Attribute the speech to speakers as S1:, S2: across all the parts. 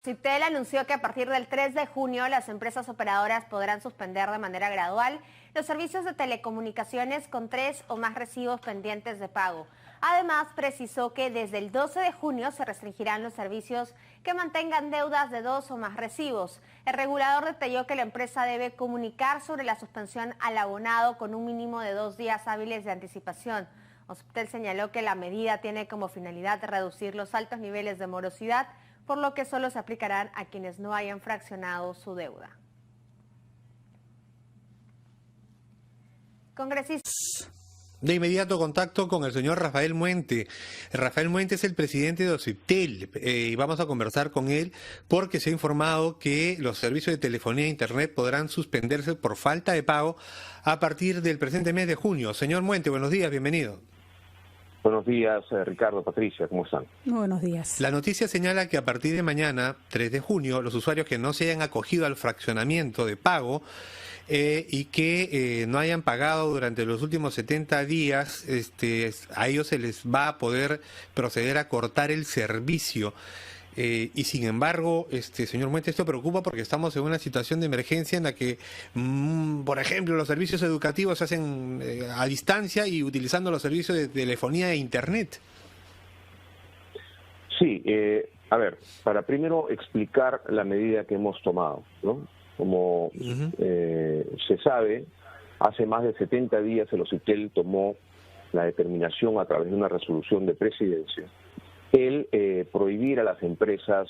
S1: Citel anunció que a partir del 3 de junio las empresas operadoras podrán suspender de manera gradual los servicios de telecomunicaciones con 3 o más recibos pendientes de pago. Además, precisó que desde el 12 de junio se restringirán los servicios que mantengan deudas de 2 o más recibos. El regulador detalló que la empresa debe comunicar sobre la suspensión al abonado con un mínimo de 2 días hábiles de anticipación. Citel señaló que la medida tiene como finalidad reducir los altos niveles de morosidad, por lo que solo se aplicarán a quienes no hayan fraccionado su deuda. Congresistas.
S2: De inmediato contacto con el señor Rafael Muente. Rafael Muente es el presidente de Citel y vamos a conversar con él porque se ha informado que los servicios de telefonía e internet podrán suspenderse por falta de pago a partir del presente mes de junio. Señor Muente, buenos días, bienvenido.
S3: Buenos días, Ricardo, Patricia, ¿cómo están?
S4: Muy buenos días.
S2: La noticia señala que a partir de mañana, 3 de junio, los usuarios que no se hayan acogido al fraccionamiento de pago y que no hayan pagado durante los últimos 70 días, a ellos se les va a poder proceder a cortar el servicio. Y sin embargo, señor Muente, esto preocupa porque estamos en una situación de emergencia en la que, por ejemplo, los servicios educativos se hacen a distancia y utilizando los servicios de telefonía e internet.
S3: Sí, a ver, para primero explicar la medida que hemos tomado, ¿no? Como se sabe, hace más de 70 días el Citel tomó la determinación a través de una resolución de presidencia el prohibir a las empresas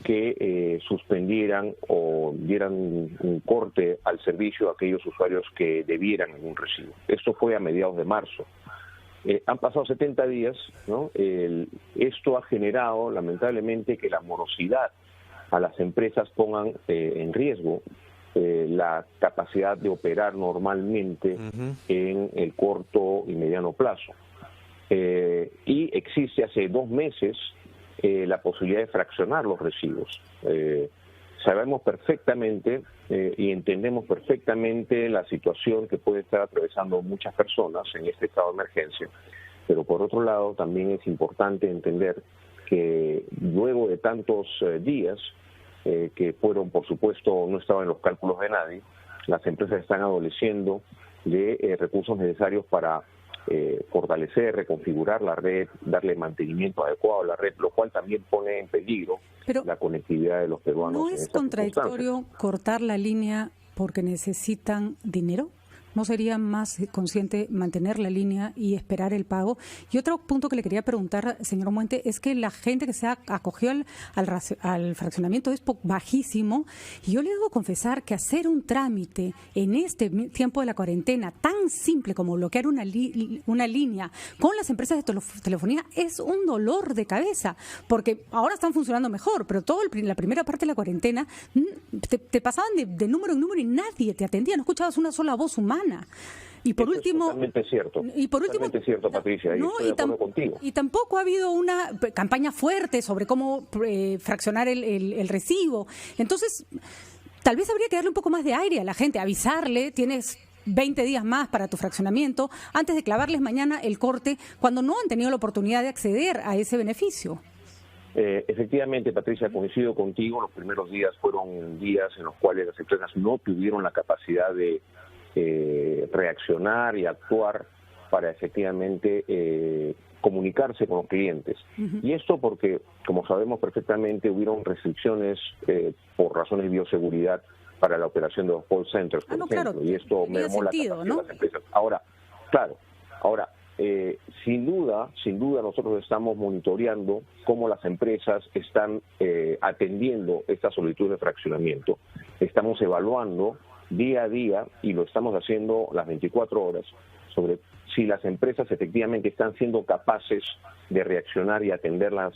S3: que suspendieran o dieran un corte al servicio a aquellos usuarios que debieran algún recibo. Esto fue a mediados de marzo. Han pasado 70 días, ¿no? Esto ha generado, lamentablemente, que la morosidad a las empresas pongan en riesgo la capacidad de operar normalmente en el corto y mediano plazo. Y existe hace 2 meses la posibilidad de fraccionar los recibos. Sabemos perfectamente y entendemos perfectamente la situación que puede estar atravesando muchas personas en este estado de emergencia, pero por otro lado también es importante entender que luego de tantos días, que fueron, por supuesto, no estaban en los cálculos de nadie, las empresas están adoleciendo de recursos necesarios para fortalecer, reconfigurar la red, darle mantenimiento adecuado a la red, lo cual también pone en peligro la conectividad de los peruanos.
S4: ¿No es contradictorio cortar la línea porque necesitan dinero? ¿No sería más consciente mantener la línea y esperar el pago? Y otro punto que le quería preguntar, señor Muente, es que la gente que se acogió al fraccionamiento es bajísimo. Y yo le debo confesar que hacer un trámite en este tiempo de la cuarentena tan simple como bloquear una línea con las empresas de telefonía es un dolor de cabeza. Porque ahora están funcionando mejor, pero la primera parte de la cuarentena te pasaban de número en número y nadie te atendía, no escuchabas una sola voz humana. Y por último,
S3: totalmente cierto. Totalmente cierto, Patricia, no, estoy de acuerdo contigo.
S4: Y tampoco ha habido una campaña fuerte sobre cómo fraccionar el recibo. Entonces, tal vez habría que darle un poco más de aire a la gente, avisarle, tienes 20 días más para tu fraccionamiento, antes de clavarles mañana el corte, cuando no han tenido la oportunidad de acceder a ese beneficio.
S3: Efectivamente, Patricia, coincido contigo, los primeros días fueron días en los cuales las empresas no tuvieron la capacidad de reaccionar y actuar para efectivamente comunicarse con los clientes. Y esto porque, como sabemos perfectamente, hubieron restricciones por razones de bioseguridad para la operación de los call centers, por ejemplo,
S4: claro,
S3: y esto mermó la capacidad de las empresas. Ahora, sin duda nosotros estamos monitoreando cómo las empresas están atendiendo estas solicitudes de fraccionamiento. Estamos evaluando día a día, y lo estamos haciendo las 24 horas, sobre si las empresas efectivamente están siendo capaces de reaccionar y atender las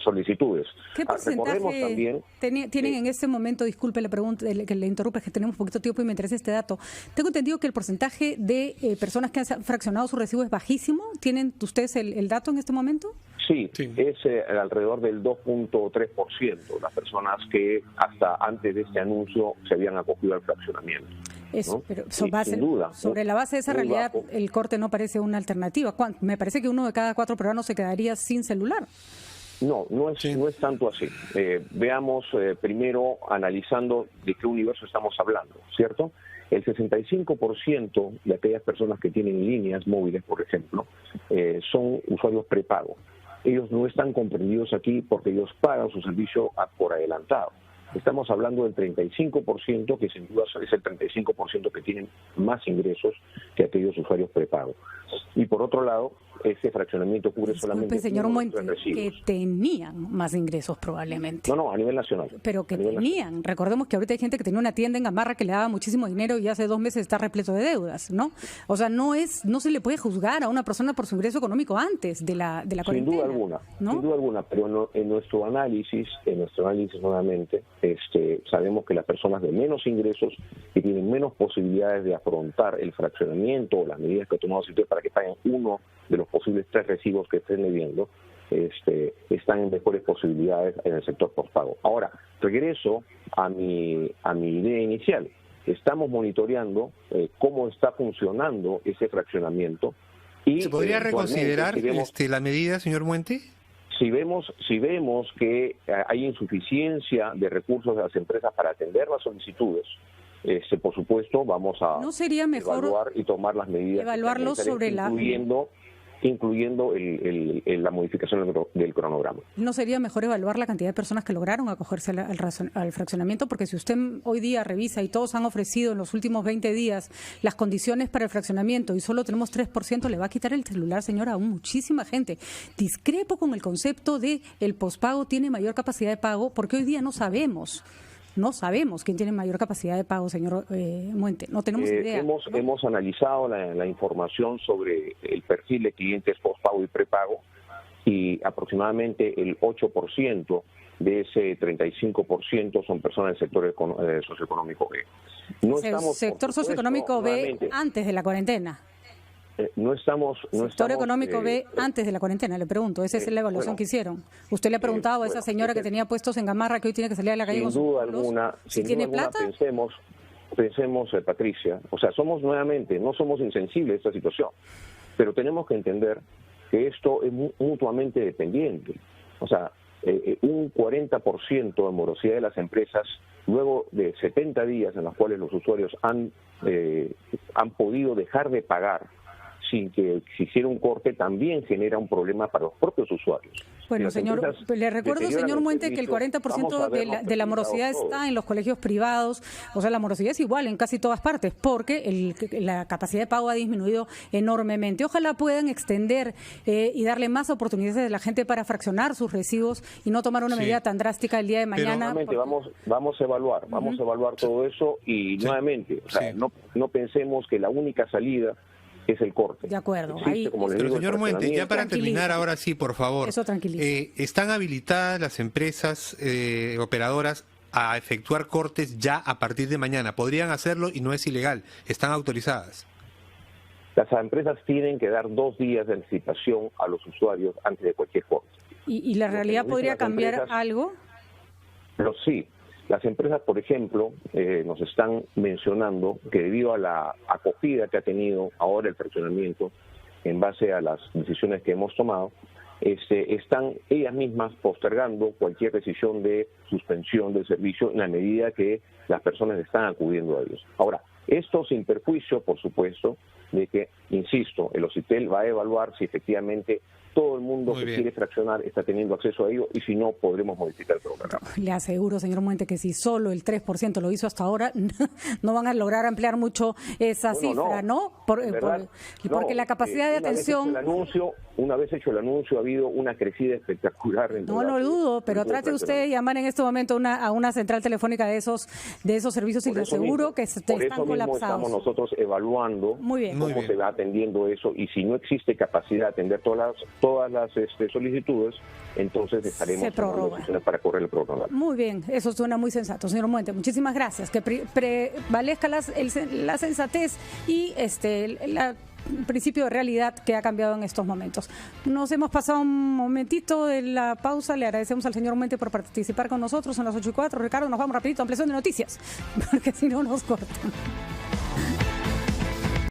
S3: solicitudes.
S4: ¿Qué porcentaje
S3: también,
S4: tienen en este momento? Disculpe la pregunta, que le interrumpa, es que tenemos poquito tiempo y me interesa este dato. Tengo entendido que el porcentaje de personas que han fraccionado su recibo es bajísimo. ¿Tienen ustedes el dato en este momento?
S3: Sí. Es alrededor del 2.3% las personas que hasta antes de este anuncio se habían acogido al fraccionamiento.
S4: Eso,
S3: ¿no?
S4: pero
S3: Sin duda,
S4: sobre la base de esa realidad, bajo. El corte no parece una alternativa. Me parece que 1 de cada 4 peruanos se quedaría sin celular.
S3: No es tanto así. Veamos primero, analizando de qué universo estamos hablando, ¿cierto? El 65% de aquellas personas que tienen líneas móviles, por ejemplo, son usuarios prepago. Ellos no están comprendidos aquí porque ellos pagan su servicio por adelantado. Estamos hablando del 35%, que sin duda es el 35% que tienen más ingresos que aquellos usuarios prepago. Y por otro lado, ese fraccionamiento cubre solamente
S4: señor Muente,
S3: recibos.
S4: que tenían más ingresos probablemente.
S3: No, a nivel nacional.
S4: Pero que tenían. Recordemos que ahorita hay gente que tenía una tienda en Gamarra que le daba muchísimo dinero y hace 2 meses está repleto de deudas, ¿no? O sea, no se le puede juzgar a una persona por su ingreso económico antes de la cuarentena.
S3: Sin duda alguna, ¿no? Sin duda alguna, pero en nuestro análisis nuevamente, sabemos que las personas de menos ingresos, que tienen menos posibilidades de afrontar el fraccionamiento o las medidas que ha tomado CITEL para que paguen uno de los posibles 3 recibos que estén debiendo, están en mejores posibilidades en el sector postpago. Ahora, regreso a mi idea inicial. Estamos monitoreando cómo está funcionando ese fraccionamiento. Y
S2: ¿se podría reconsiderar la medida, señor Muente?
S3: Si vemos que hay insuficiencia de recursos de las empresas para atender las solicitudes, por supuesto vamos a
S4: ¿no sería mejor
S3: evaluar y tomar las medidas,
S4: evaluarlo sobre
S3: incluyendo la modificación del cronograma?
S4: ¿No sería mejor evaluar la cantidad de personas que lograron acogerse al fraccionamiento? Porque si usted hoy día revisa y todos han ofrecido en los últimos 20 días las condiciones para el fraccionamiento y solo tenemos 3%, le va a quitar el celular, señora, a muchísima gente. Discrepo con el concepto de el pospago tiene mayor capacidad de pago, porque hoy día no sabemos quién tiene mayor capacidad de pago, señor Muente. No tenemos idea.
S3: Hemos analizado la información sobre el perfil de clientes postpago y prepago, y aproximadamente el 8% de ese 35% son personas del sector socioeconómico B.
S4: Sector socioeconómico B antes de la cuarentena. Sector económico B antes de la cuarentena, le pregunto. Esa es la evaluación que hicieron. ¿Usted le ha preguntado a esa señora que tenía puestos en Gamarra que hoy tiene que salir a la calle con sus pueblos, si tiene plata?
S3: Pensemos, Patricia, o sea, no somos insensibles a esta situación, pero tenemos que entender que esto es mutuamente dependiente. O sea, un 40% de morosidad de las empresas, luego de 70 días en los cuales los usuarios han podido dejar de pagar sin que se hiciera un corte, también genera un problema para los propios usuarios.
S4: Bueno, señor, le recuerdo, señor Muente, que el 40% de la morosidad está en los colegios privados. O sea, la morosidad es igual en casi todas partes, porque la capacidad de pago ha disminuido enormemente. Ojalá puedan extender y darle más oportunidades a la gente para fraccionar sus recibos y no tomar una medida tan drástica el día de mañana.
S3: Pero vamos a evaluar todo eso y nuevamente, o sea, no pensemos que la única salida es el corte.
S4: De acuerdo.
S2: Pero señor Muente, ya para terminar ahora sí, por favor.
S4: Eso tranquiliza.
S2: ¿Están habilitadas las empresas operadoras a efectuar cortes ya a partir de mañana? Podrían hacerlo y no es ilegal. Están autorizadas.
S3: Las empresas tienen que dar 2 días de anticipación a los usuarios antes de cualquier corte.
S4: ¿Y la realidad podría cambiar algo?
S3: Sí. Las empresas, por ejemplo, nos están mencionando que debido a la acogida que ha tenido ahora el fraccionamiento, en base a las decisiones que hemos tomado, están ellas mismas postergando cualquier decisión de suspensión del servicio en la medida que las personas están acudiendo a ellos. Ahora, esto sin perjuicio, por supuesto, de que, insisto, el OCITEL va a evaluar si efectivamente todo el mundo que quiere fraccionar está teniendo acceso a ello, y si no, podremos modificar el programa.
S4: Le aseguro, señor Muente, que si solo el 3% lo hizo hasta ahora, no van a lograr ampliar mucho esa cifra, ¿no? Porque la capacidad de atención...
S3: Una vez hecho el anuncio, ha habido una crecida espectacular.
S4: No lo dudo, pero trate usted de llamar en este momento a una central telefónica de esos servicios y le aseguro que están colapsados.
S3: Estamos nosotros evaluando cómo se va atendiendo eso, y si no existe capacidad de atender todas las solicitudes, entonces estaremos tomando decisiones para correr el programa.
S4: Muy bien, eso suena muy sensato, señor Muente. Muchísimas gracias. Que prevalezca la sensatez y el principio de realidad que ha cambiado en estos momentos. Nos hemos pasado un momentito de la pausa. Le agradecemos al señor Muente por participar con nosotros en las 8:04. Ricardo, nos vamos rapidito a ampliación de noticias, porque si no nos cortan.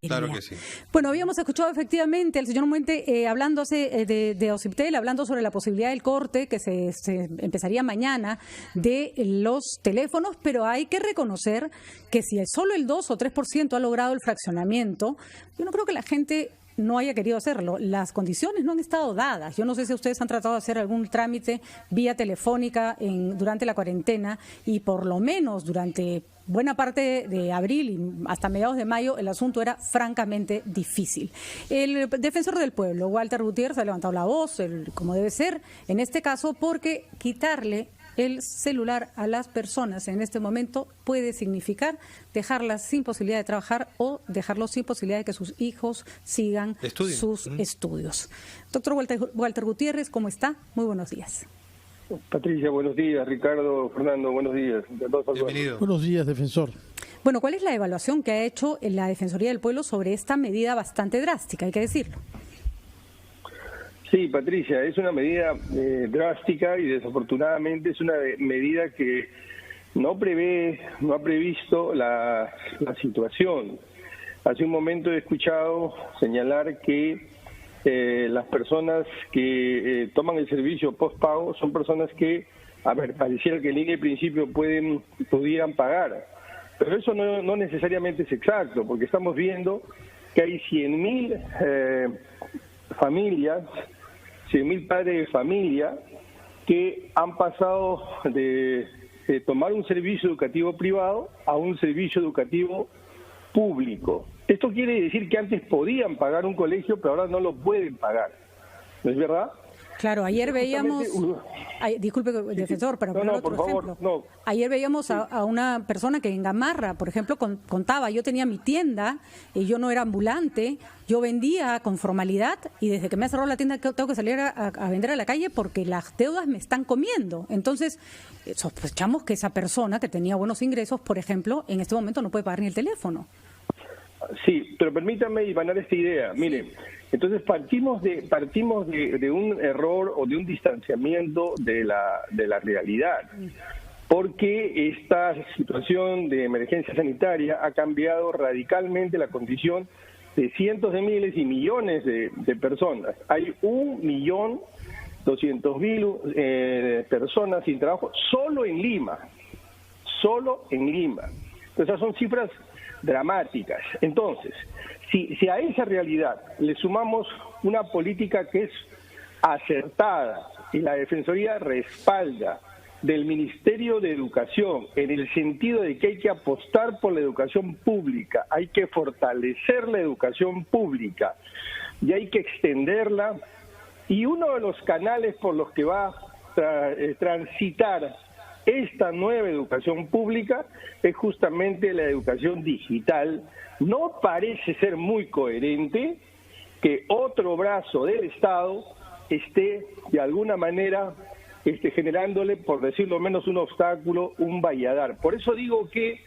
S2: Claro que sí.
S4: Bueno, habíamos escuchado efectivamente al señor Muente hablando de Ociptel, hablando sobre la posibilidad del corte que se empezaría mañana de los teléfonos, pero hay que reconocer que si solo el 2 o 3% ha logrado el fraccionamiento, yo no creo que la gente no haya querido hacerlo. Las condiciones no han estado dadas. Yo no sé si ustedes han tratado de hacer algún trámite vía telefónica durante la cuarentena y por lo menos durante buena parte de abril y hasta mediados de mayo el asunto era francamente difícil. El defensor del pueblo, Walter Gutiérrez, ha levantado la voz, como debe ser, en este caso, porque quitarle el celular a las personas en este momento puede significar dejarlas sin posibilidad de trabajar o dejarlos sin posibilidad de que sus hijos sigan sus estudios. Doctor Walter Gutiérrez, ¿cómo está? Muy buenos días.
S5: Patricia, buenos días. Ricardo, Fernando, buenos días.
S2: Bienvenido.
S6: Buenos días, defensor.
S4: Bueno, ¿cuál es la evaluación que ha hecho la Defensoría del Pueblo sobre esta medida bastante drástica, hay que decirlo?
S5: Sí, Patricia, es una medida drástica y desafortunadamente es una medida que no ha previsto la situación. Hace un momento he escuchado señalar que las personas que toman el servicio postpago son personas que, pareciera que en línea de principio pudieran pagar, pero eso no necesariamente es exacto, porque estamos viendo que hay 100.000 familias, 100.000 padres de familia que han pasado de tomar un servicio educativo privado a un servicio educativo público. Esto quiere decir que antes podían pagar un colegio, pero ahora no lo pueden pagar. ¿No es verdad?
S4: Claro, ayer veíamos... disculpe, defensor, pero
S5: no,
S4: otro
S5: por favor,
S4: ejemplo.
S5: no.
S4: Ayer veíamos a una persona que en Gamarra, por ejemplo, contaba, yo tenía mi tienda, y yo no era ambulante, yo vendía con formalidad y desde que me ha cerrado la tienda tengo que salir a vender a la calle porque las deudas me están comiendo. Entonces, sospechamos que esa persona que tenía buenos ingresos, por ejemplo, en este momento no puede pagar ni el teléfono.
S5: Sí, pero permítame ivanar esta idea. Miren, entonces partimos de un error o de un distanciamiento de la realidad, porque esta situación de emergencia sanitaria ha cambiado radicalmente la condición de cientos de miles y millones de personas. Hay 1.200.000 personas sin trabajo solo en Lima. Entonces, esas son cifras dramáticas. Entonces, si a esa realidad le sumamos una política que es acertada y la Defensoría respalda del Ministerio de Educación en el sentido de que hay que apostar por la educación pública, hay que fortalecer la educación pública y hay que extenderla, y uno de los canales por los que va a transitar esta nueva educación pública es justamente la educación digital. No parece ser muy coherente que otro brazo del Estado esté de alguna manera generándole, por decirlo menos, un obstáculo, un valladar. Por eso digo que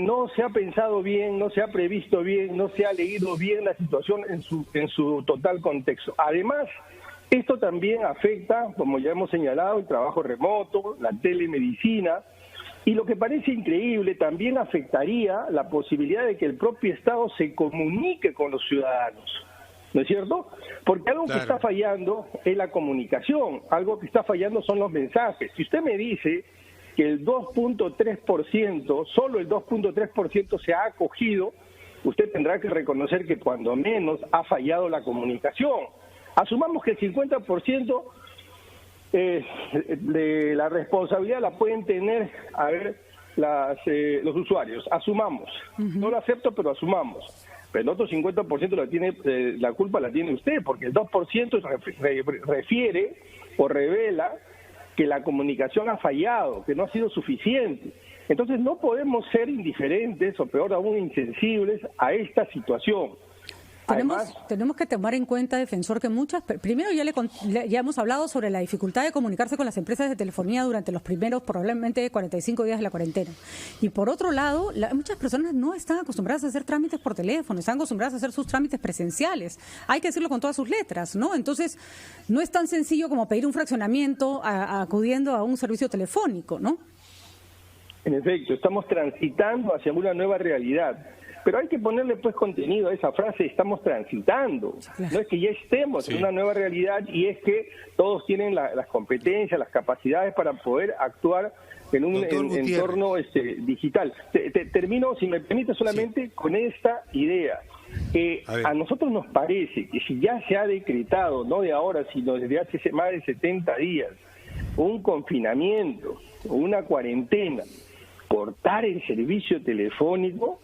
S5: no se ha pensado bien, no se ha previsto bien, no se ha leído bien la situación en su total contexto. Además, esto también afecta, como ya hemos señalado, el trabajo remoto, la telemedicina, y lo que parece increíble, también afectaría la posibilidad de que el propio Estado se comunique con los ciudadanos, ¿no es cierto? Porque algo que está fallando es la comunicación, algo que está fallando son los mensajes. Si usted me dice que el 2.3%, solo el 2.3% se ha acogido, usted tendrá que reconocer que cuando menos ha fallado la comunicación. Asumamos que el 50% de la responsabilidad la pueden tener los usuarios. Asumamos. No lo acepto, pero asumamos. Pero el otro 50% la culpa la tiene usted, porque el 2% refiere o revela que la comunicación ha fallado, que no ha sido suficiente. Entonces no podemos ser indiferentes o peor aún insensibles a esta situación.
S4: Tenemos que tomar en cuenta, defensor, que primero ya hemos hablado sobre la dificultad de comunicarse con las empresas de telefonía durante los primeros probablemente 45 días de la cuarentena. Y por otro lado, muchas personas no están acostumbradas a hacer trámites por teléfono, están acostumbradas a hacer sus trámites presenciales. Hay que decirlo con todas sus letras, ¿no? Entonces, no es tan sencillo como pedir un fraccionamiento acudiendo a un servicio telefónico, ¿no?
S5: En efecto, estamos transitando hacia una nueva realidad. pero hay que ponerle pues contenido a esa frase, estamos transitando, no es que ya estemos en una nueva realidad y es que todos tienen las competencias, las capacidades para poder actuar en un entorno digital. Termino, si me permite, solamente con esta idea. A nosotros nos parece que si ya se ha decretado, no de ahora, sino desde hace más de 70 días, un confinamiento, una cuarentena, cortar el servicio telefónico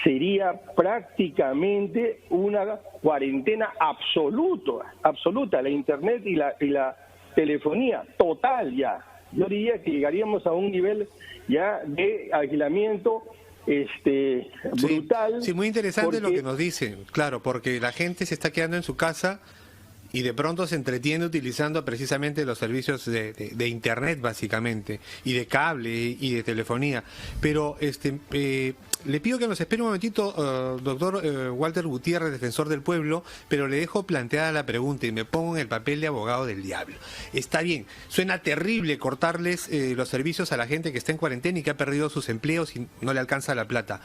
S5: sería prácticamente una cuarentena absoluta, la internet y la telefonía, total ya. Yo diría que llegaríamos a un nivel ya de aislamiento brutal.
S2: Sí, muy interesante lo que nos dicen, claro, porque la gente se está quedando en su casa y de pronto se entretiene utilizando precisamente los servicios de internet básicamente, y de cable y de telefonía. Pero le pido que nos espere un momentito, doctor Walter Gutiérrez, defensor del pueblo, pero le dejo planteada la pregunta y me pongo en el papel de abogado del diablo. Está bien, suena terrible cortarles los servicios a la gente que está en cuarentena y que ha perdido sus empleos y no le alcanza la plata.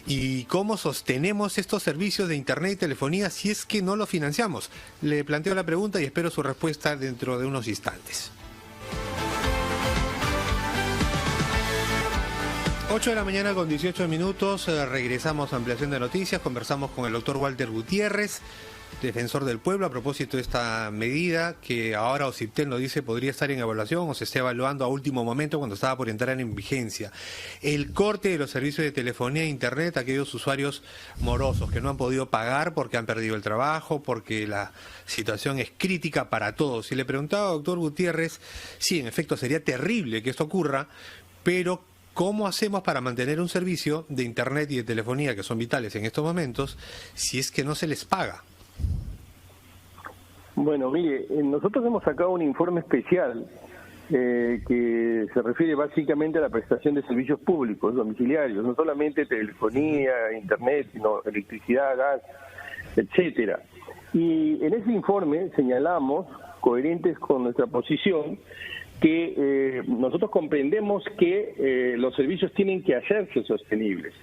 S2: ¿Y cómo sostenemos estos servicios de internet y telefonía si es que no lo financiamos? Le planteo la pregunta y espero su respuesta dentro de unos instantes. 8 de la mañana con 18 minutos, regresamos a Ampliación de Noticias, conversamos con el doctor Walter Gutiérrez, defensor del pueblo, a propósito de esta medida que ahora OCIPTEL nos dice podría estar en evaluación o se está evaluando a último momento cuando estaba por entrar en vigencia. El corte de los servicios de telefonía e internet a aquellos usuarios morosos que no han podido pagar porque han perdido el trabajo, porque la situación es crítica para todos. Y le preguntaba, doctor Gutiérrez, sí, en efecto sería terrible que esto ocurra, pero ¿cómo hacemos para mantener un servicio de internet y de telefonía que son vitales en estos momentos si es que no se les paga?
S5: Bueno, mire, nosotros hemos sacado un informe especial que se refiere básicamente a la prestación de servicios públicos domiciliarios, no solamente telefonía, internet, sino electricidad, gas, etcétera. Y en ese informe señalamos, coherentes con nuestra posición, que nosotros comprendemos que los servicios tienen que hacerse sostenibles.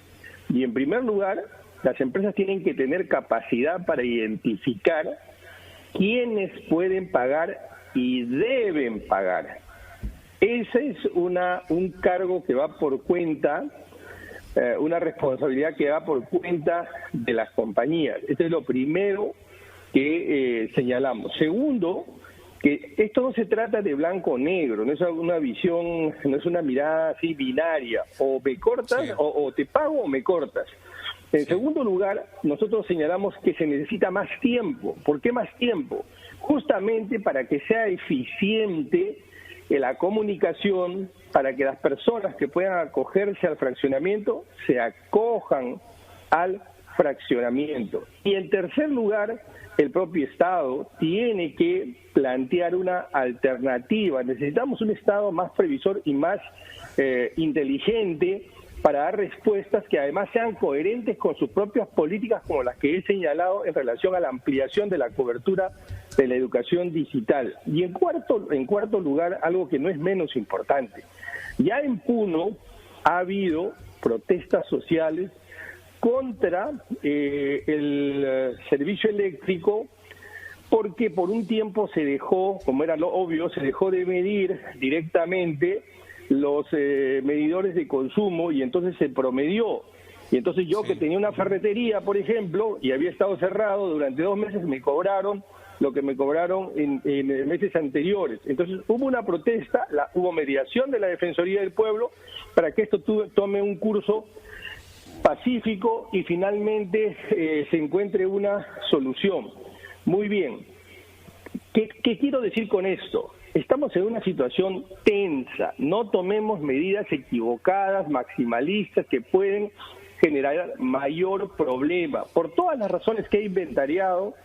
S5: Y en primer lugar, las empresas tienen que tener capacidad para identificar quiénes pueden pagar y deben pagar. Ese es un cargo que va por cuenta, una responsabilidad que va por cuenta de las compañías. Esto es lo primero que señalamos. Segundo, que esto no se trata de blanco o negro, no es una visión, no es una mirada así binaria, o me cortas, sí, o te pago o me cortas. En segundo lugar, nosotros señalamos que se necesita más tiempo. ¿Por qué más tiempo? Justamente para que sea eficiente la comunicación, para que las personas que puedan acogerse al fraccionamiento se acojan al fraccionamiento. Y en tercer lugar, el propio Estado tiene que plantear una alternativa. Necesitamos un Estado más previsor y más inteligente para dar respuestas que además sean coherentes con sus propias políticas, como las que he señalado en relación a la ampliación de la cobertura de la educación digital. Y en cuarto lugar, algo que no es menos importante, ya en Puno ha habido protestas sociales contra el servicio eléctrico, porque por un tiempo se dejó, como era lo obvio, se dejó de medir directamente los medidores de consumo y entonces se promedió. Y entonces yo, que tenía una ferretería, por ejemplo, y había estado cerrado durante 2 meses, me cobraron lo que me cobraron en meses anteriores. Entonces hubo una protesta, hubo mediación de la Defensoría del Pueblo para que esto tome un curso pacífico y finalmente se encuentre una solución. Muy bien. ¿Qué quiero decir con esto? Estamos en una situación tensa. No tomemos medidas equivocadas, maximalistas, que pueden generar mayor problema, por todas las razones que he inventariado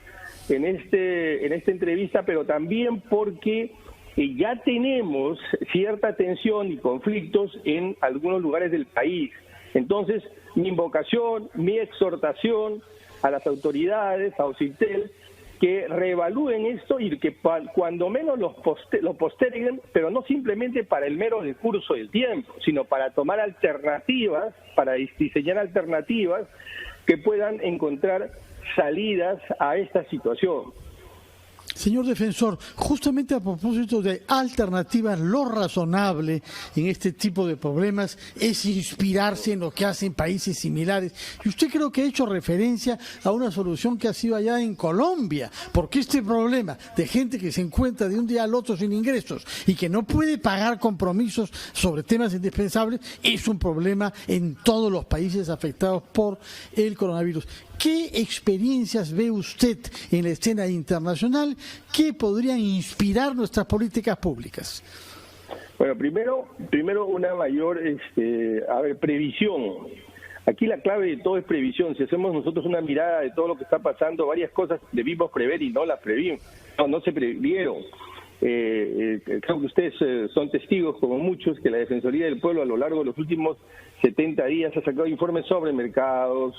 S5: en esta entrevista, pero también porque ya tenemos cierta tensión y conflictos en algunos lugares del país. Entonces, mi invocación, mi exhortación a las autoridades, a OCIPTEL, que reevalúen esto y que cuando menos lo posterguen, pero no simplemente para el mero discurso del tiempo, sino para tomar alternativas, para diseñar alternativas que puedan encontrar salidas a esta situación.
S6: Señor defensor, justamente a propósito de alternativas, lo razonable en este tipo de problemas es inspirarse en lo que hacen países similares. Y usted creo que ha hecho referencia a una solución que ha sido allá en Colombia, porque este problema de gente que se encuentra de un día al otro sin ingresos y que no puede pagar compromisos sobre temas indispensables es un problema en todos los países afectados por el coronavirus. ¿Qué experiencias ve usted en la escena internacional que podrían inspirar nuestras políticas públicas?
S5: Bueno, primero una mayor previsión. Aquí la clave de todo es previsión. Si hacemos nosotros una mirada de todo lo que está pasando, varias cosas debimos prever y no las previmos. No se previeron. Creo que ustedes son testigos, como muchos, que la Defensoría del Pueblo a lo largo de los últimos 70 días ha sacado informes sobre mercados,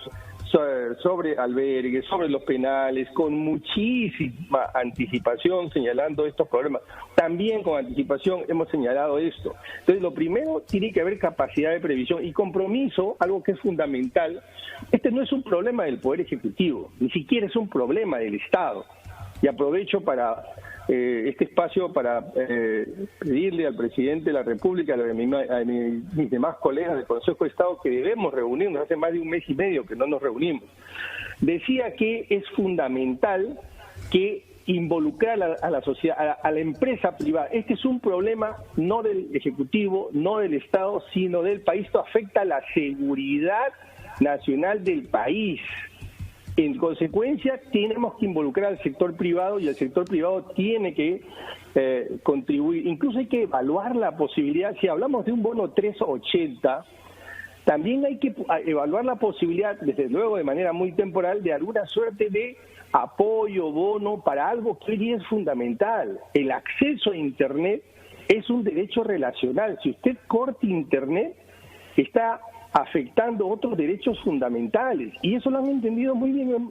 S5: sobre albergues, sobre los penales, con muchísima anticipación señalando estos problemas. También con anticipación hemos señalado esto. Entonces, lo primero, tiene que haber capacidad de previsión y compromiso, algo que es fundamental. Este no es un problema del Poder Ejecutivo, ni siquiera es un problema del Estado. Y aprovecho para este espacio para pedirle al presidente de la República, a mis demás colegas del Consejo de Estado, que debemos reunirnos. Hace más de un mes y medio que no nos reunimos. Decía que es fundamental que involucrar a la sociedad, a la empresa privada. Este es un problema no del Ejecutivo, no del Estado, sino del país. Esto afecta a la seguridad nacional del país. En consecuencia, tenemos que involucrar al sector privado y el sector privado tiene que contribuir. Incluso hay que evaluar la posibilidad, si hablamos de un bono 380, también hay que evaluar la posibilidad, desde luego de manera muy temporal, de alguna suerte de apoyo, bono, para algo que hoy es fundamental. El acceso a Internet es un derecho relacional. Si usted corta Internet, está afectando otros derechos fundamentales, y eso lo han entendido muy bien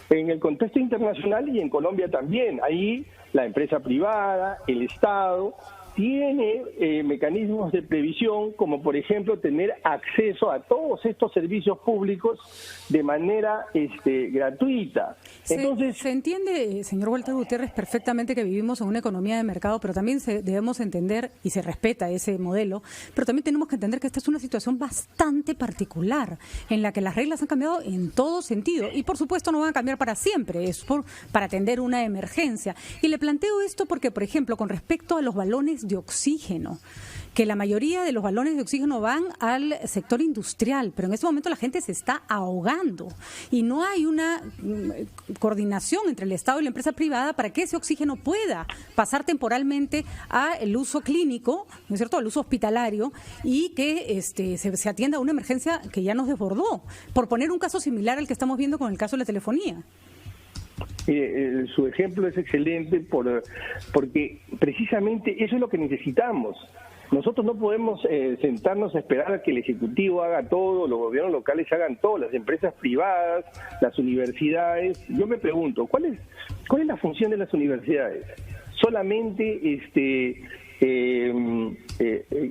S5: en el contexto internacional y en Colombia también. Ahí la empresa privada, el Estado, tiene mecanismos de previsión, como por ejemplo tener acceso a todos estos servicios públicos de manera gratuita. Entonces,
S4: se entiende, señor Walter Gutiérrez, perfectamente que vivimos en una economía de mercado, pero también debemos entender, y se respeta ese modelo, pero también tenemos que entender que esta es una situación bastante particular, en la que las reglas han cambiado en todo sentido, y por supuesto no van a cambiar para siempre, es para atender una emergencia. Y le planteo esto porque, por ejemplo, con respecto a los balones de oxígeno, que la mayoría de los balones de oxígeno van al sector industrial, pero en este momento la gente se está ahogando y no hay una coordinación entre el Estado y la empresa privada para que ese oxígeno pueda pasar temporalmente al uso clínico, ¿no es cierto?, al uso hospitalario, y que se atienda a una emergencia que ya nos desbordó, por poner un caso similar al que estamos viendo con el caso de la telefonía.
S5: Su ejemplo es excelente porque precisamente eso es lo que necesitamos. Nosotros no podemos sentarnos a esperar a que el Ejecutivo haga todo, los gobiernos locales hagan todo, las empresas privadas, las universidades. Yo me pregunto, ¿cuál es la función de las universidades? ¿Solamente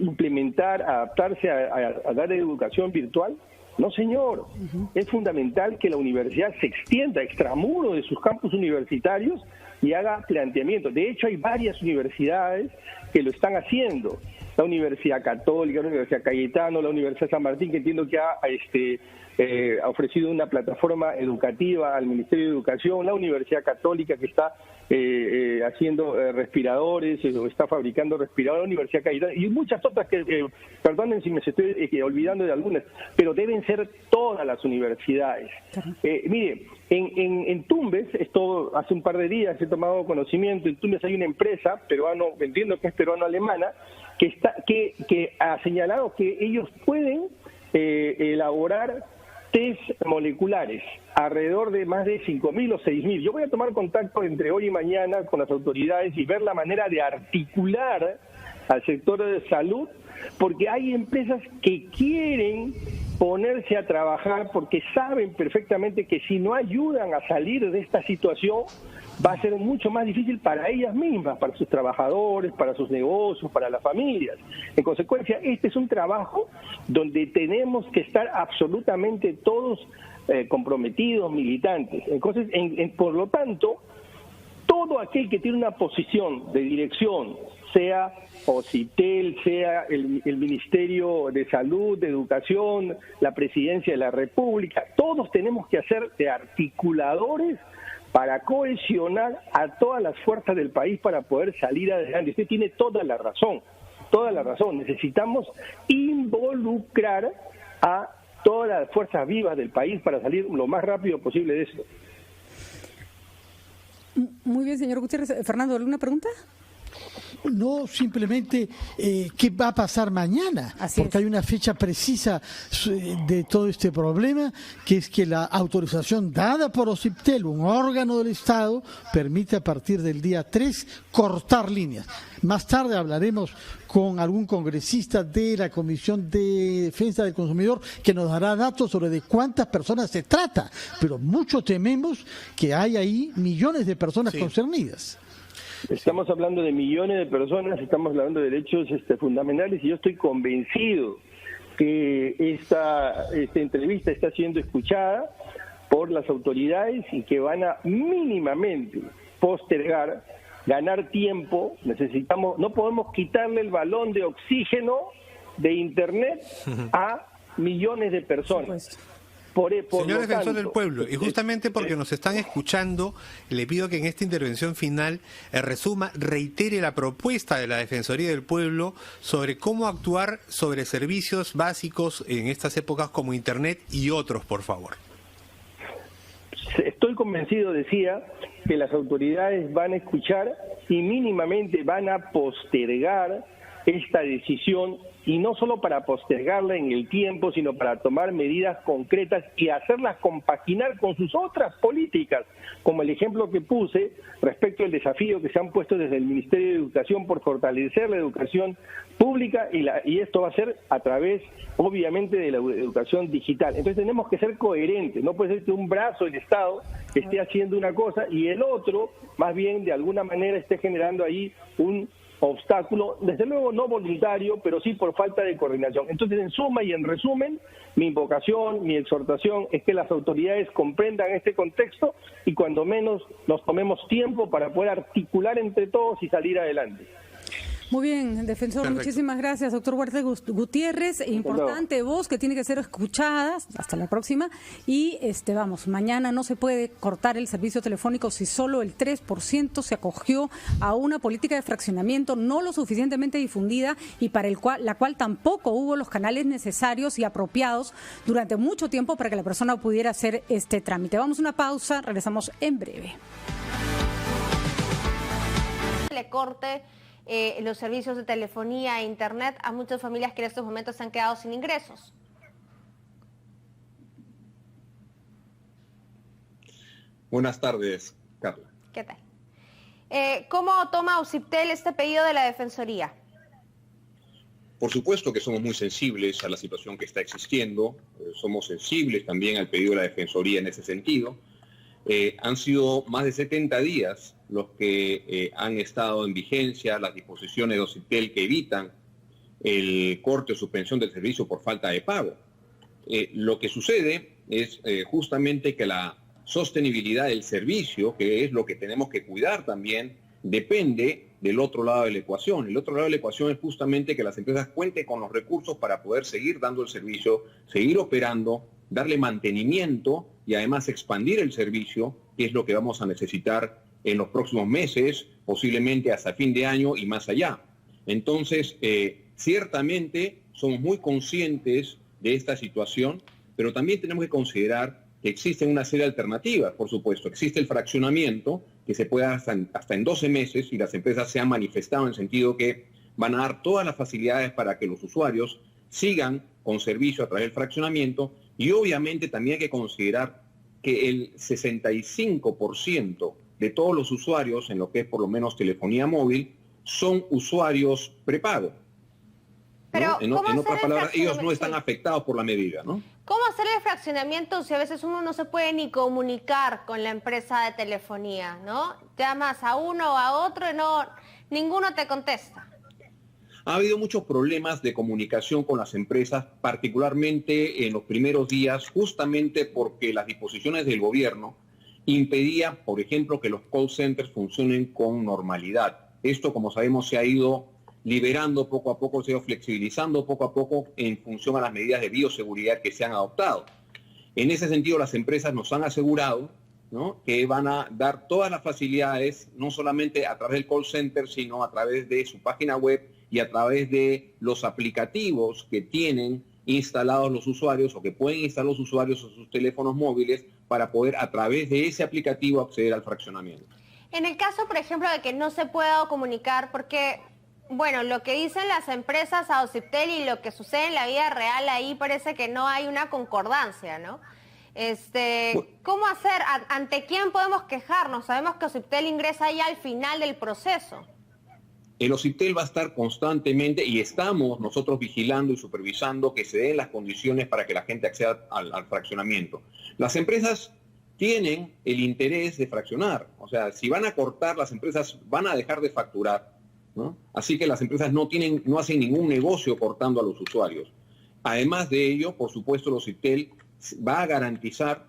S5: implementar, adaptarse a dar educación virtual? No, señor. Es fundamental que la universidad se extienda extramuro de sus campus universitarios y haga planteamientos. De hecho, hay varias universidades que lo están haciendo. La Universidad Católica, la Universidad Cayetano, la Universidad San Martín, que entiendo que ha ofrecido una plataforma educativa al Ministerio de Educación, la Universidad Católica, que está haciendo respiradores, o está fabricando respiradores, la Universidad Cayetano, y muchas otras que, perdonen si me estoy olvidando de algunas, pero deben ser todas las universidades. Mire, en Tumbes, esto hace un par de días he tomado conocimiento, en Tumbes hay una empresa entiendo que es peruano-alemana, que ha señalado que ellos pueden elaborar test moleculares, alrededor de más de 5.000 o 6.000. Yo voy a tomar contacto entre hoy y mañana con las autoridades y ver la manera de articular al sector de salud, porque hay empresas que quieren ponerse a trabajar porque saben perfectamente que si no ayudan a salir de esta situación va a ser mucho más difícil para ellas mismas, para sus trabajadores, para sus negocios, para las familias. En consecuencia, este es un trabajo donde tenemos que estar absolutamente todos comprometidos, militantes. Entonces, por lo tanto, todo aquel que tiene una posición de dirección, sea OCITEL, sea el Ministerio de Salud, de Educación, la Presidencia de la República, todos tenemos que hacer de articuladores para cohesionar a todas las fuerzas del país para poder salir adelante. Usted tiene toda la razón. Necesitamos involucrar a todas las fuerzas vivas del país para salir lo más rápido posible de esto.
S4: Muy bien, señor Gutiérrez. Fernando, ¿alguna pregunta?
S6: No, simplemente qué va a pasar mañana, porque hay una fecha precisa de todo este problema, que es que la autorización dada por OCIPTEL, un órgano del Estado, permite a partir del día 3 cortar líneas. Más tarde hablaremos con algún congresista de la Comisión de Defensa del Consumidor que nos dará datos sobre de cuántas personas se trata, pero mucho tememos que hay ahí millones de personas concernidas.
S5: Estamos hablando de millones de personas, estamos hablando de derechos fundamentales y yo estoy convencido que esta entrevista está siendo escuchada por las autoridades y que van a mínimamente postergar, ganar tiempo. No podemos quitarle el balón de oxígeno de Internet a millones de personas.
S2: Señor defensor del pueblo, y justamente porque nos están escuchando, le pido que en esta intervención final reitere la propuesta de la Defensoría del Pueblo sobre cómo actuar sobre servicios básicos en estas épocas como Internet y otros, por favor.
S5: Estoy convencido, decía, que las autoridades van a escuchar y mínimamente van a postergar esta decisión, y no solo para postergarla en el tiempo, sino para tomar medidas concretas y hacerlas compaginar con sus otras políticas, como el ejemplo que puse respecto al desafío que se han puesto desde el Ministerio de Educación por fortalecer la educación pública, y esto va a ser a través, obviamente, de la educación digital. Entonces tenemos que ser coherentes, no puede ser que un brazo del Estado esté haciendo una cosa y el otro, más bien, de alguna manera esté generando ahí un obstáculo, desde luego no voluntario, pero sí por falta de coordinación. Entonces, en suma y en resumen, mi invocación, mi exhortación es que las autoridades comprendan este contexto y cuando menos nos tomemos tiempo para poder articular entre todos y salir adelante.
S4: Muy bien, defensor, perfecto. Muchísimas gracias, doctor Huerta Gutiérrez. Importante voz que tiene que ser escuchada. Hasta la próxima. Y mañana no se puede cortar el servicio telefónico si solo el 3% se acogió a una política de fraccionamiento no lo suficientemente difundida y para la cual tampoco hubo los canales necesarios y apropiados durante mucho tiempo para que la persona pudiera hacer este trámite. Vamos a una pausa, regresamos en breve.
S1: Le corte los servicios de telefonía e internet a muchas familias que en estos momentos se han quedado sin ingresos.
S7: Buenas tardes, Carla.
S1: ¿Qué tal? ¿Cómo toma OCIPTEL este pedido de la Defensoría?
S7: Por supuesto que somos muy sensibles a la situación que está existiendo, somos sensibles también al pedido de la Defensoría en ese sentido. Han sido más de 70 días los que han estado en vigencia las disposiciones de OCIPTEL que evitan el corte o suspensión del servicio por falta de pago. Lo que sucede es justamente que la sostenibilidad del servicio, que es lo que tenemos que cuidar también, depende del otro lado de la ecuación. El otro lado de la ecuación es justamente que las empresas cuenten con los recursos para poder seguir dando el servicio, seguir operando, darle mantenimiento y además expandir el servicio, que es lo que vamos a necesitar en los próximos meses, posiblemente hasta fin de año y más allá. Entonces, ciertamente somos muy conscientes de esta situación, pero también tenemos que considerar que existen una serie de alternativas, por supuesto. Existe el fraccionamiento, que se puede hasta en 12 meses, y las empresas se han manifestado en el sentido que van a dar todas las facilidades para que los usuarios sigan con servicio a través del fraccionamiento, y obviamente también hay que considerar que el 65% de todos los usuarios, en lo que es por lo menos telefonía móvil, son usuarios prepago.
S1: Pero,
S7: ¿no? En otras palabras, ellos no están afectados por la medida, ¿no?
S1: ¿Cómo hacer el fraccionamiento si a veces uno no se puede ni comunicar con la empresa de telefonía, ¿no? Llamas a uno o a otro y ninguno te contesta.
S7: Ha habido muchos problemas de comunicación con las empresas, particularmente en los primeros días, justamente porque las disposiciones del gobierno impedían, por ejemplo, que los call centers funcionen con normalidad. Esto, como sabemos, se ha ido liberando poco a poco, se ha ido flexibilizando poco a poco en función a las medidas de bioseguridad que se han adoptado. En ese sentido, las empresas nos han asegurado, ¿no?, que van a dar todas las facilidades, no solamente a través del call center, sino a través de su página web y a través de los aplicativos que tienen instalados los usuarios o que pueden instalar los usuarios en sus teléfonos móviles para poder a través de ese aplicativo acceder al fraccionamiento.
S1: En el caso, por ejemplo, de que no se pueda comunicar, porque, bueno, lo que dicen las empresas a Ociptel y lo que sucede en la vida real, ahí parece que no hay una concordancia, ¿no? ¿Cómo hacer? ¿Ante quién podemos quejarnos? Sabemos que Ociptel ingresa ya al final del proceso.
S7: El Ociptel va a estar constantemente y estamos nosotros vigilando y supervisando que se den las condiciones para que la gente acceda al fraccionamiento. Las empresas tienen el interés de fraccionar, o sea, si van a cortar, las empresas van a dejar de facturar, ¿no? Así que las empresas no hacen ningún negocio cortando a los usuarios. Además de ello, por supuesto, el Ociptel va a garantizar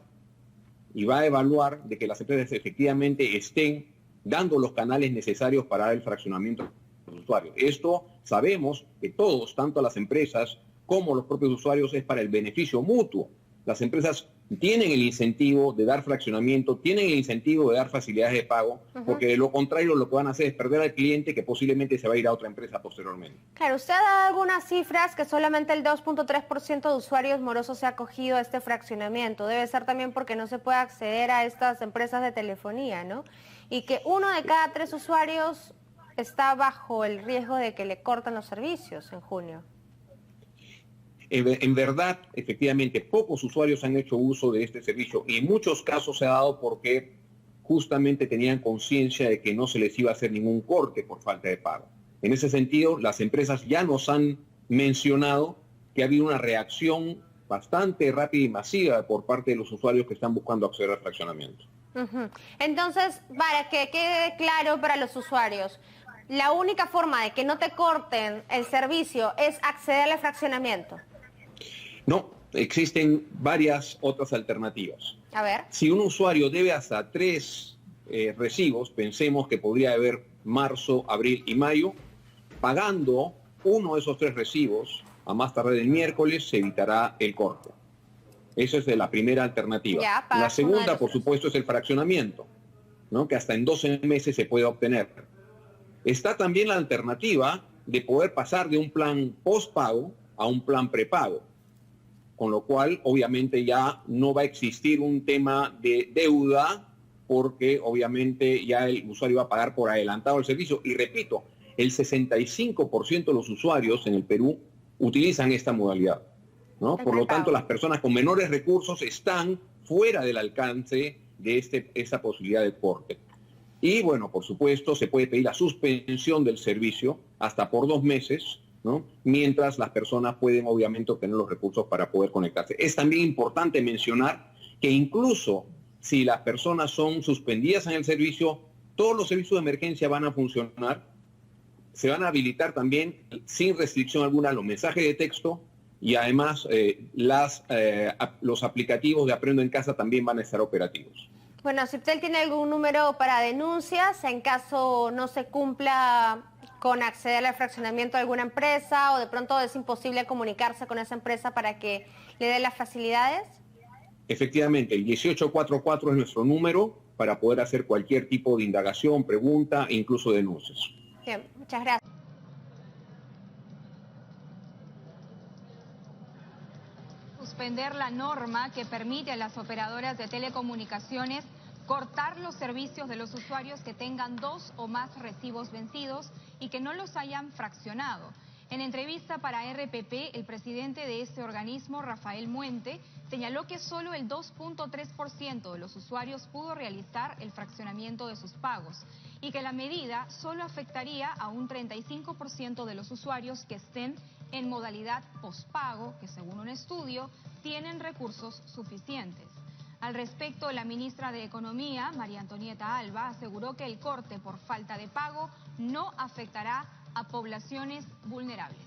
S7: y va a evaluar de que las empresas efectivamente estén dando los canales necesarios para el fraccionamiento de los usuarios. Esto sabemos que todos, tanto las empresas como los propios usuarios, es para el beneficio mutuo. Las empresas tienen el incentivo de dar fraccionamiento, tienen el incentivo de dar facilidades de pago, porque de lo contrario lo que van a hacer es perder al cliente que posiblemente se va a ir a otra empresa posteriormente.
S1: Claro, usted ha dado algunas cifras que solamente el 2.3% de usuarios morosos se ha acogido a este fraccionamiento. Debe ser también porque no se puede acceder a estas empresas de telefonía, ¿no? Y que 1 de cada 3 usuarios está bajo el riesgo de que le corten los servicios en junio.
S7: En verdad, efectivamente, pocos usuarios han hecho uso de este servicio y en muchos casos se ha dado porque justamente tenían conciencia de que no se les iba a hacer ningún corte por falta de pago. En ese sentido, las empresas ya nos han mencionado que ha habido una reacción bastante rápida y masiva por parte de los usuarios que están buscando acceder al fraccionamiento.
S1: Entonces, para que quede claro para los usuarios, la única forma de que no te corten el servicio es acceder al fraccionamiento.
S7: No, existen varias otras alternativas.
S1: A ver.
S7: Si un usuario debe hasta 3 recibos, pensemos que podría haber marzo, abril y mayo, pagando uno de esos 3 recibos, a más tardar el miércoles, se evitará el corte. Esa es de la primera alternativa.
S1: Ya,
S7: la segunda, por supuesto, es el fraccionamiento, ¿no?, que hasta en 12 meses se puede obtener. Está también la alternativa de poder pasar de un plan postpago a un plan prepago, con lo cual obviamente ya no va a existir un tema de deuda porque obviamente ya el usuario va a pagar por adelantado el servicio. Y repito, el 65% de los usuarios en el Perú utilizan esta modalidad, ¿no? Por lo tanto, las personas con menores recursos están fuera del alcance de esa posibilidad de corte. Y bueno, por supuesto, se puede pedir la suspensión del servicio hasta por 2 meses, ¿no?, mientras las personas pueden obviamente obtener los recursos para poder conectarse. Es también importante mencionar que incluso si las personas son suspendidas en el servicio, todos los servicios de emergencia van a funcionar, se van a habilitar también sin restricción alguna los mensajes de texto y además los aplicativos de Aprendo en Casa también van a estar operativos.
S1: Bueno, Ociptel tiene algún número para denuncias en caso no se cumpla con acceder al fraccionamiento de alguna empresa o de pronto es imposible comunicarse con esa empresa para que le dé las facilidades?
S7: Efectivamente, el 1844 es nuestro número para poder hacer cualquier tipo de indagación, pregunta e incluso denuncias.
S1: Bien, muchas gracias.
S8: Suspender la norma que permite a las operadoras de telecomunicaciones cortar los servicios de los usuarios que tengan 2 o más recibos vencidos y que no los hayan fraccionado. En entrevista para RPP, el presidente de este organismo, Rafael Muente, señaló que solo el 2.3% de los usuarios pudo realizar el fraccionamiento de sus pagos y que la medida solo afectaría a un 35% de los usuarios que estén en modalidad pospago, que según un estudio tienen recursos suficientes. Al respecto, la ministra de Economía, María Antonieta Alba, aseguró que el corte por falta de pago no afectará a poblaciones vulnerables.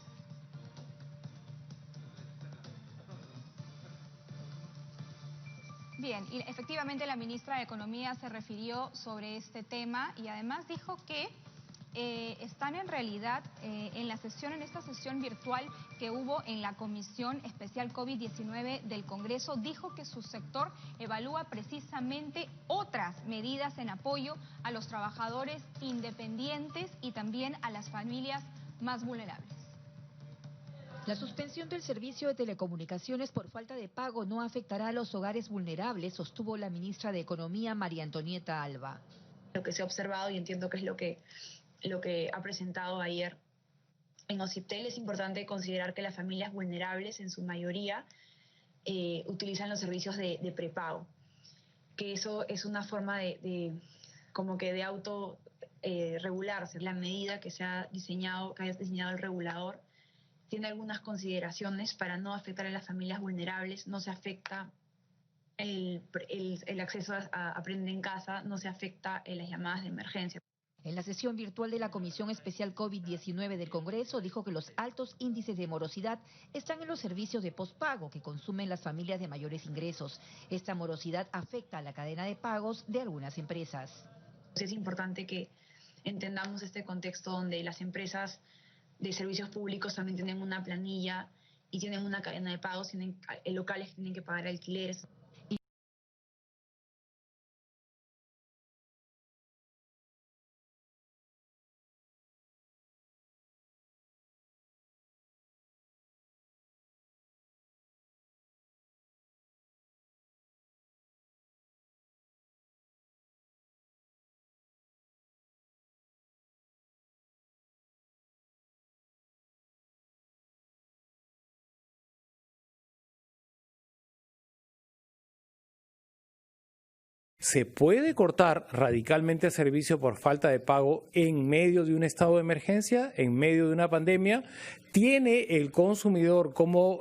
S8: Bien, y efectivamente la ministra de Economía se refirió sobre este tema y además dijo que están en realidad en esta sesión virtual que hubo en la Comisión Especial COVID-19 del Congreso, dijo que su sector evalúa precisamente otras medidas en apoyo a los trabajadores independientes y también a las familias más vulnerables.
S9: La suspensión del servicio de telecomunicaciones por falta de pago no afectará a los hogares vulnerables, sostuvo la ministra de Economía, María Antonieta Alba.
S10: Lo que se ha observado, y entiendo que es lo que ha presentado ayer en OCIPTEL, es importante considerar que las familias vulnerables, en su mayoría, utilizan los servicios de prepago, que eso es una forma de auto regularse. La medida que haya diseñado el regulador tiene algunas consideraciones para no afectar a las familias vulnerables. No se afecta el acceso a Aprende en Casa, no se afecta las llamadas de emergencia.
S9: En la sesión virtual de la Comisión Especial COVID-19 del Congreso dijo que los altos índices de morosidad están en los servicios de pospago que consumen las familias de mayores ingresos. Esta morosidad afecta a la cadena de pagos de algunas empresas.
S10: Es importante que entendamos este contexto donde las empresas de servicios públicos también tienen una planilla y tienen una cadena de pagos, tienen locales que tienen que pagar alquileres.
S11: ¿Se puede cortar radicalmente el servicio por falta de pago en medio de un estado de emergencia, en medio de una pandemia? ¿Tiene el consumidor cómo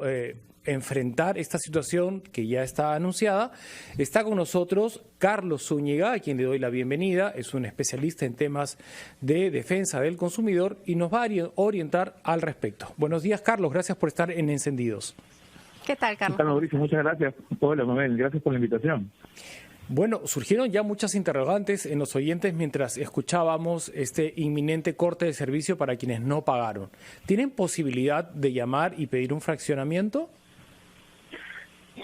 S11: enfrentar esta situación que ya está anunciada? Está con nosotros Carlos Zúñiga, a quien le doy la bienvenida. Es un especialista en temas de defensa del consumidor y nos va a orientar al respecto. Buenos días, Carlos. Gracias por estar en Encendidos.
S1: ¿Qué tal, Carlos?
S12: ¿Qué tal, Mauricio? Muchas gracias. Hola, Mabel. Gracias por la invitación.
S11: Bueno, surgieron ya muchas interrogantes en los oyentes mientras escuchábamos este inminente corte de servicio para quienes no pagaron. ¿Tienen posibilidad de llamar y pedir un fraccionamiento?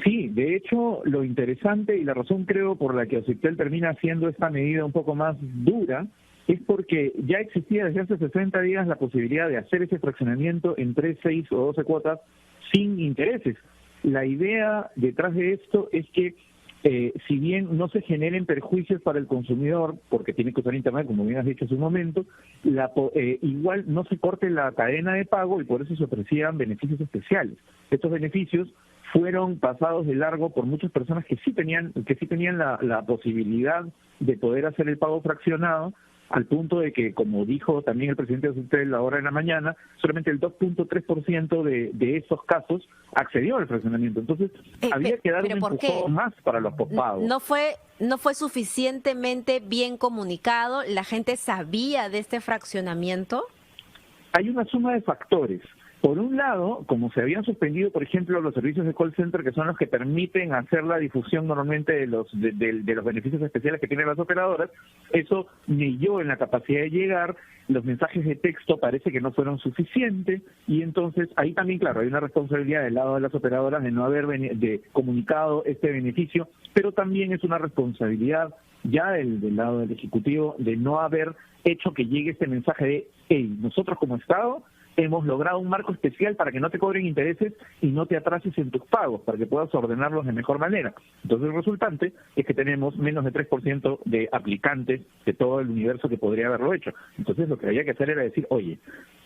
S12: Sí, de hecho, lo interesante y la razón creo por la que OCIPTEL termina haciendo esta medida un poco más dura es porque ya existía desde hace 60 días la posibilidad de hacer ese fraccionamiento en 3, 6 o 12 cuotas sin intereses. La idea detrás de esto es que si bien no se generen perjuicios para el consumidor, porque tiene que usar Internet, como bien has dicho hace un momento, igual no se corte la cadena de pago y por eso se ofrecían beneficios especiales. Estos beneficios fueron pasados de largo por muchas personas que sí tenían la posibilidad de poder hacer el pago fraccionado, al punto de que, como dijo también el presidente de OCIPTEL ahora en la mañana, solamente el 2.3% de esos casos accedió al fraccionamiento. Entonces, había que dar un empujón más para los pospagos.
S13: ¿No fue suficientemente bien comunicado? ¿La gente sabía de este fraccionamiento?
S12: Hay una suma de factores. Por un lado, como se habían suspendido, por ejemplo, los servicios de call center, que son los que permiten hacer la difusión normalmente de los beneficios especiales que tienen las operadoras, eso melló en la capacidad de llegar. Los mensajes de texto parece que no fueron suficientes y entonces ahí también, claro, hay una responsabilidad del lado de las operadoras de no haber comunicado este beneficio, pero también es una responsabilidad ya del lado del Ejecutivo de no haber hecho que llegue este mensaje de, hey, nosotros como Estado hemos logrado un marco especial para que no te cobren intereses y no te atrases en tus pagos, para que puedas ordenarlos de mejor manera. Entonces el resultante es que tenemos menos de 3% de aplicantes de todo el universo que podría haberlo hecho. Entonces lo que había que hacer era decir, oye,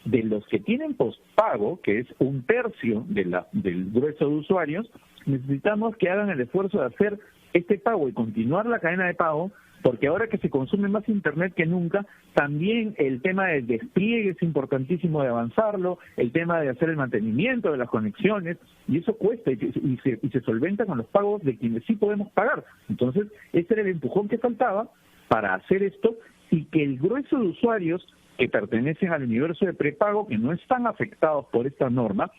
S12: de los que tienen postpago, que es 1/3 del grueso de usuarios, necesitamos que hagan el esfuerzo de hacer este pago y continuar la cadena de pago, porque ahora que se consume más Internet que nunca, también el tema del despliegue es importantísimo de avanzarlo, el tema de hacer el mantenimiento de las conexiones, y eso cuesta y se solventa con los pagos de quienes sí podemos pagar. Entonces, ese era el empujón que faltaba para hacer esto y que el grueso de usuarios que pertenecen al universo de prepago, que no están afectados por esta norma,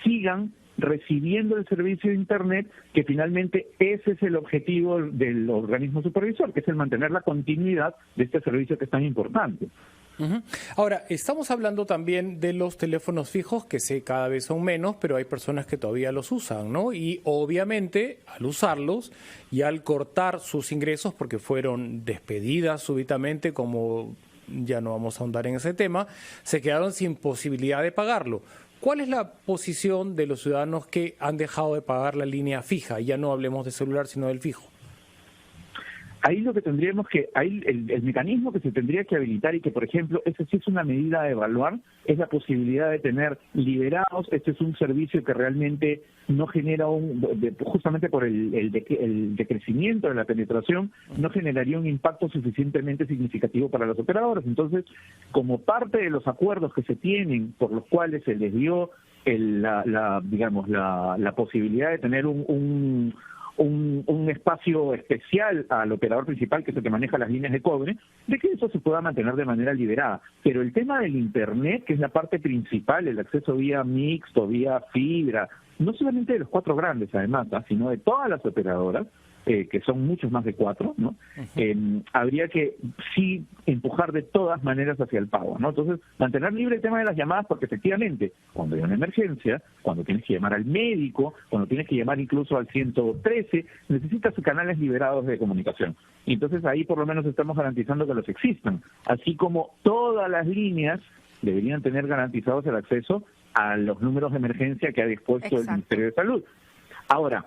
S12: sigan recibiendo el servicio de Internet, que finalmente ese es el objetivo del organismo supervisor, que es el mantener la continuidad de este servicio que es tan importante.
S11: Ahora, estamos hablando también de los teléfonos fijos, que sé cada vez son menos, pero hay personas que todavía los usan, ¿no? Y obviamente, al usarlos y al cortar sus ingresos, porque fueron despedidas súbitamente, como ya no vamos a ahondar en ese tema, se quedaron sin posibilidad de pagarlo. ¿Cuál es la posición de los ciudadanos que han dejado de pagar la línea fija? Ya no hablemos de celular, sino del fijo.
S12: Ahí lo que tendríamos que, ahí el mecanismo que se tendría que habilitar y que, por ejemplo, esa sí es una medida a evaluar, es la posibilidad de tener liberados. Este es un servicio que realmente no genera justamente por el decrecimiento de la penetración, no generaría un impacto suficientemente significativo para los operadores. Entonces, como parte de los acuerdos que se tienen por los cuales se les dio la posibilidad de tener un espacio especial al operador principal, que es el que maneja las líneas de cobre, de que eso se pueda mantener de manera liberada. Pero el tema del Internet, que es la parte principal, el acceso vía mixto, vía fibra, no solamente de los 4 grandes además, sino de todas las operadoras, que son muchos más de 4, ¿no? Habría que sí empujar de todas maneras hacia el pago, ¿no? Entonces, mantener libre el tema de las llamadas, porque efectivamente, cuando hay una emergencia, cuando tienes que llamar al médico, cuando tienes que llamar incluso al 113, necesitas canales liberados de comunicación. Y entonces ahí por lo menos estamos garantizando que los existan, así como todas las líneas deberían tener garantizados el acceso a los números de emergencia que ha dispuesto el Ministerio de Salud. Ahora,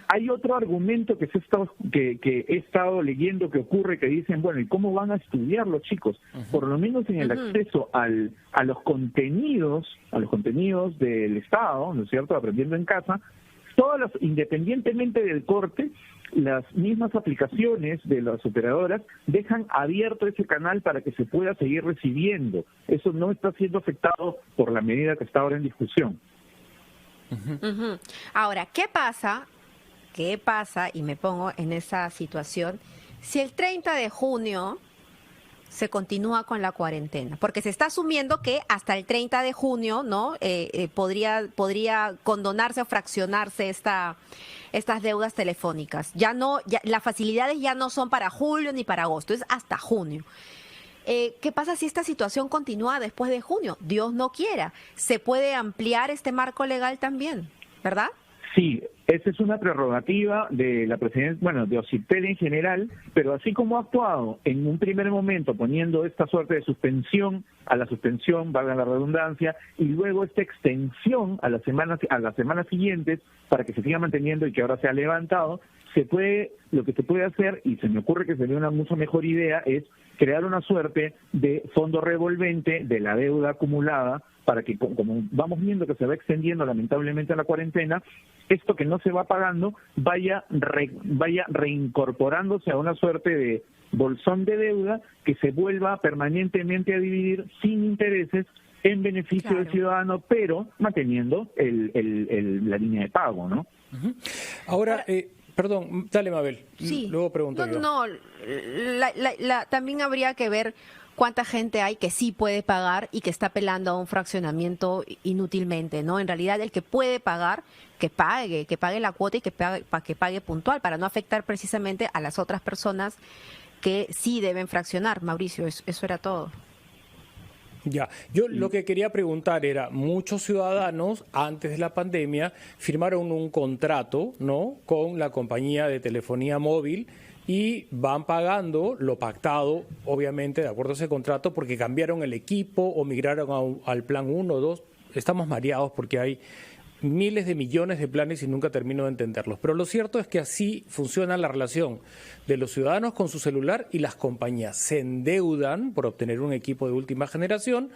S12: hay otro argumento que he estado leyendo que ocurre, que dicen, bueno, ¿y cómo van a estudiar los chicos? Por lo menos en el acceso a los contenidos del Estado, ¿no es cierto?, aprendiendo en casa, independientemente del corte, las mismas aplicaciones de las operadoras dejan abierto ese canal para que se pueda seguir recibiendo. Eso no está siendo afectado por la medida que está ahora en discusión.
S13: Ahora, ¿qué pasa? Y me pongo en esa situación, si el 30 de junio se continúa con la cuarentena, porque se está asumiendo que hasta el 30 de junio, ¿no? Podría condonarse o fraccionarse estas deudas telefónicas. Las facilidades ya no son para julio ni para agosto, es hasta junio. ¿Qué pasa si esta situación continúa después de junio? Dios no quiera. Se puede ampliar este marco legal también, ¿verdad?
S12: Sí, esa es una prerrogativa de la presidencia, bueno, de OCIPTEL en general, pero así como ha actuado en un primer momento poniendo esta suerte de suspensión a la suspensión, valga la redundancia, y luego esta extensión a las semanas siguientes para que se siga manteniendo y que ahora se ha levantado, lo que se puede hacer, y se me ocurre que sería una mucho mejor idea, es crear una suerte de fondo revolvente de la deuda acumulada para que, como vamos viendo que se va extendiendo lamentablemente a la cuarentena, esto que no se va pagando vaya reincorporándose a una suerte de bolsón de deuda que se vuelva permanentemente a dividir sin intereses en beneficio del ciudadano, pero manteniendo la línea de pago, ¿no?
S11: Ahora, perdón, dale, Mabel. Sí. Luego pregunto yo.
S13: También habría que ver cuánta gente hay que sí puede pagar y que está apelando a un fraccionamiento inútilmente, ¿no? En realidad, el que puede pagar, que pague la cuota y que pague puntual, para no afectar precisamente a las otras personas que sí deben fraccionar. Mauricio, eso era todo.
S11: Ya, yo lo que quería preguntar era, muchos ciudadanos antes de la pandemia firmaron un contrato, ¿no?, con la compañía de telefonía móvil y van pagando lo pactado, obviamente, de acuerdo a ese contrato, porque cambiaron el equipo o migraron al plan 1 o 2. Estamos mareados porque hay miles de millones de planes y nunca termino de entenderlos. Pero lo cierto es que así funciona la relación de los ciudadanos con su celular y las compañías. Se endeudan por obtener un equipo de última generación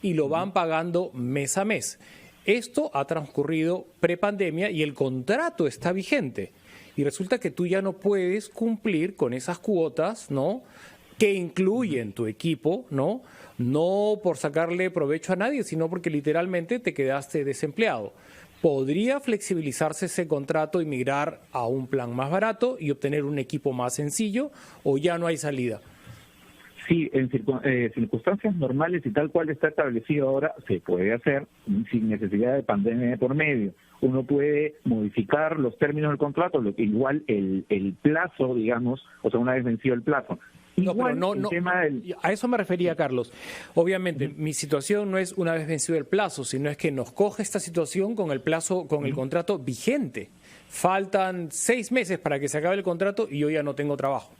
S11: y lo van pagando mes a mes. Esto ha transcurrido prepandemia y el contrato está vigente. Y resulta que tú ya no puedes cumplir con esas cuotas, ¿no?, que incluyen tu equipo, ¿no? No por sacarle provecho a nadie, sino porque literalmente te quedaste desempleado. ¿Podría flexibilizarse ese contrato y migrar a un plan más barato y obtener un equipo más sencillo, o ya no hay salida?
S12: Sí, en circunstancias normales y tal cual está establecido ahora, se puede hacer sin necesidad de pandemia de por medio. Uno puede modificar los términos del contrato, lo que igual el plazo, digamos, o sea, una vez vencido el plazo. Igual,
S11: a eso me refería, Carlos. Obviamente, mi situación no es una vez vencido el plazo, sino es que nos coge esta situación con el plazo, con el contrato vigente. Faltan 6 meses para que se acabe el contrato y yo ya no tengo trabajo.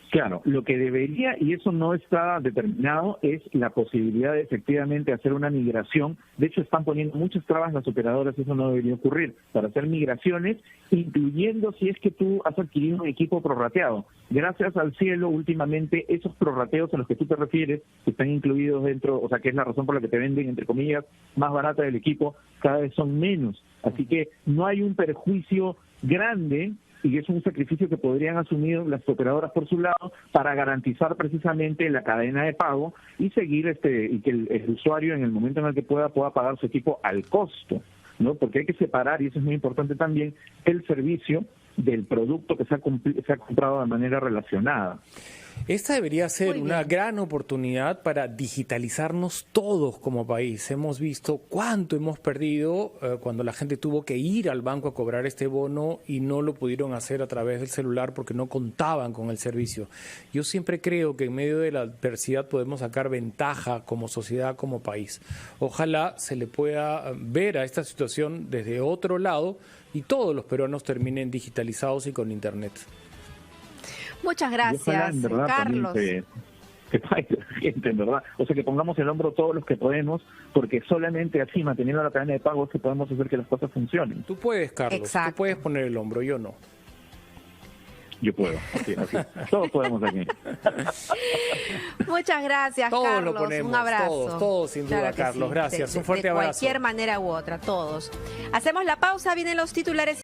S12: Claro, lo que debería, y eso no está determinado, es la posibilidad de efectivamente hacer una migración. De hecho, están poniendo muchas trabas las operadoras, eso no debería ocurrir, para hacer migraciones, incluyendo si es que tú has adquirido un equipo prorrateado. Gracias al cielo, últimamente, esos prorrateos a los que tú te refieres, que están incluidos dentro, o sea, que es la razón por la que te venden, entre comillas, más barata del equipo, cada vez son menos. Así que no hay un perjuicio grande, y es un sacrificio que podrían asumir las operadoras por su lado para garantizar precisamente la cadena de pago y seguir y que el usuario en el momento en el que pueda pagar su equipo al costo, ¿no? Porque hay que separar, y eso es muy importante también, el servicio del producto que se ha comprado de manera relacionada.
S11: Esta debería ser una gran oportunidad para digitalizarnos todos como país. Hemos visto cuánto hemos perdido cuando la gente tuvo que ir al banco a cobrar este bono y no lo pudieron hacer a través del celular porque no contaban con el servicio. Yo siempre creo que en medio de la adversidad podemos sacar ventaja como sociedad, como país. Ojalá se le pueda ver a esta situación desde otro lado y todos los peruanos terminen digitalizados y con internet.
S13: Muchas gracias, Carlos.
S12: Que pague la gente, en verdad. O sea, que pongamos el hombro todos los que podemos, porque solamente así, manteniendo la cadena de pagos, que podemos hacer que las cosas funcionen.
S11: Tú puedes, Carlos. Exacto. Tú puedes poner el hombro, yo no.
S12: Yo puedo. Así. Todos podemos aquí.
S13: Muchas gracias,
S11: todos
S13: Carlos.
S11: Lo ponemos,
S13: un abrazo.
S11: Todos sin duda, Carlos. Sí. Gracias. Un fuerte abrazo.
S13: De cualquier manera u otra, todos. Hacemos la pausa, vienen los titulares.